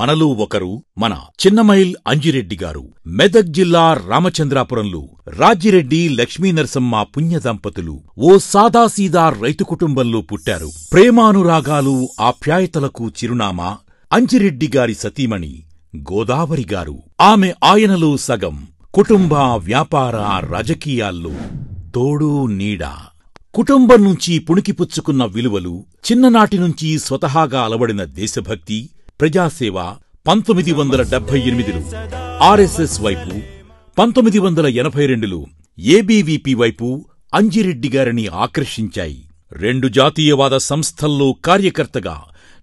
మనలో ఒకరు మన చిన్నమైల్ అంజిరెడ్డి గారు. మెదక్ జిల్లా రామచంద్రాపురంలో రాజిరెడ్డి లక్ష్మీనరసమ్మ పుణ్య దంపతులు ఓ సాదాసీదా రైతు కుటుంబంలో పుట్టారు. ప్రేమానురాగాలు, ఆప్యాయతలకు చిరునామా అంజిరెడ్డి గారి సతీమణి గోదావరి గారు. ఆమె ఆయనలో సగం. కుటుంబ, వ్యాపార, రాజకీయాల్లో తోడు నీడ. కుటుంబం నుంచి పుణికిపుచ్చుకున్న విలువలు, చిన్ననాటినుంచి స్వతహాగా అలవడిన దేశభక్తి, ప్రజాసేవ 1978లో ఆర్ఎస్ఎస్ వైపు, 1982లో ఏబీవీపీ వైపు అంజిరెడ్డి గారిని ఆకర్షించాయి. 2 జాతీయవాద సంస్థల్లో కార్యకర్తగా,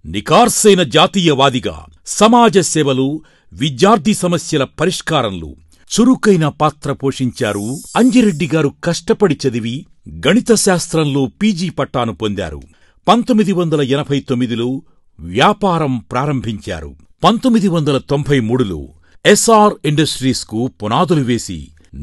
నికార్సైన జాతీయవాదిగా సమాజ సేవలు, విద్యార్థి సమస్యల పరిష్కారంలో చురుకైన పాత్ర పోషించారు. అంజిరెడ్డి గారు కష్టపడి చదివి గణిత శాస్త్రంలో పీజీ పట్టాను పొందారు. 1989లో వ్యాపారం ప్రారంభించారు. 1993లో ఎస్ఆర్ ఇండస్ట్రీస్కు పునాదులు వేసి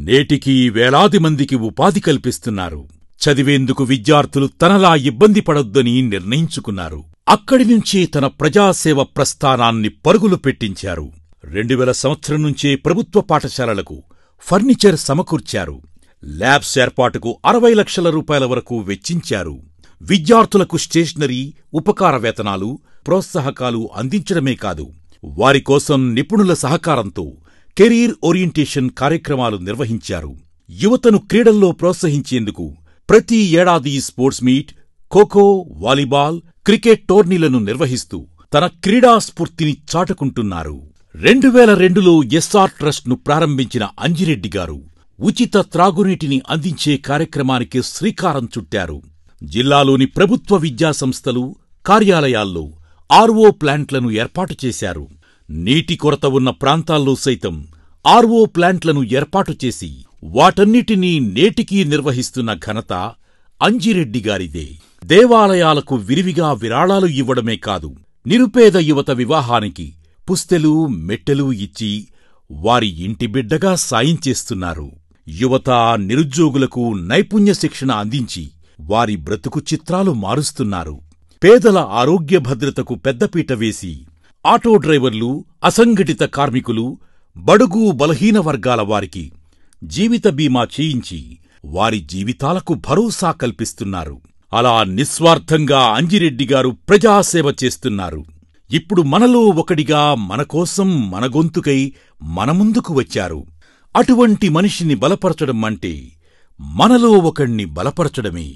నేటికీ వేలాది మందికి ఉపాధి కల్పిస్తున్నారు. చదివేందుకు విద్యార్థులు తనలా ఇబ్బంది పడొద్దని నిర్ణయించుకున్నారు. అక్కడి నుంచే తన ప్రజాసేవ ప్రస్థానాన్ని పరుగులు పెట్టించారు. 2000 సంవత్సరం నుంచే ప్రభుత్వ పాఠశాలలకు ఫర్నిచర్ సమకూర్చారు. ల్యాబ్స్ ఏర్పాటుకు 60 లక్షల రూపాయల వరకు వెచ్చించారు. విద్యార్థులకు స్టేషనరీ, ఉపకార వేతనాలు, ప్రోత్సాహకాలు అందించడమే కాదు, వారికోసం నిపుణుల సహకారంతో కెరీర్ ఓరియంటేషన్ కార్యక్రమాలు నిర్వహించారు. యువతను క్రీడల్లో ప్రోత్సహించేందుకు ప్రతి ఏడాది sports meet, kho kho, volleyball, cricket టోర్నీలను నిర్వహిస్తూ తన క్రీడా స్ఫూర్తిని చాటుకుంటున్నారు. 2002లో ఎస్ఆర్ ట్రస్ట్ను ప్రారంభించిన అంజిరెడ్డి గారు ఉచిత త్రాగునీటిని అందించే కార్యక్రమానికి శ్రీకారం చుట్టారు. జిల్లాలోని ప్రభుత్వ విద్యాసంస్థలు, కార్యాలయాల్లో ఆర్ఓ ప్లాంట్లను ఏర్పాటు చేశారు. నీటి కొరత ఉన్న ప్రాంతాల్లో సైతం ఆర్ఓ ప్లాంట్లను ఏర్పాటు చేసి వాటన్నిటినీ నేటికీ నిర్వహిస్తున్న ఘనత అంజిరెడ్డి గారిదే. దేవాలయాలకు విరివిగా విరాళాలు ఇవ్వడమే కాదు, నిరుపేద యువత వివాహానికి పుస్తెలు, మెట్టెలు ఇచ్చి వారి ఇంటి బిడ్డగా సాయం చేస్తున్నారు. యువత, నిరుద్యోగులకు నైపుణ్య శిక్షణ అందించి వారి బ్రతుకు చిత్రాలు మారుస్తున్నారు. పేదల ఆరోగ్య భద్రతకు పెద్దపీట వేసి ఆటో డ్రైవర్లు, అసంఘటిత కార్మికులు, బడుగు బలహీన వర్గాల వారికి జీవిత బీమా చేయించి వారి జీవితాలకు భరోసా కల్పిస్తున్నారు. అలా నిస్వార్థంగా అంజిరెడ్డి గారు ప్రజాసేవ చేస్తున్నారు. ఇప్పుడు మనలో ఒకడిగా మనకోసం, మన గొంతుకై మన ముందుకు వచ్చారు. అటువంటి మనిషిని బలపరచడం అంటే మనలో ఒకణ్ణి బలపరచడమే.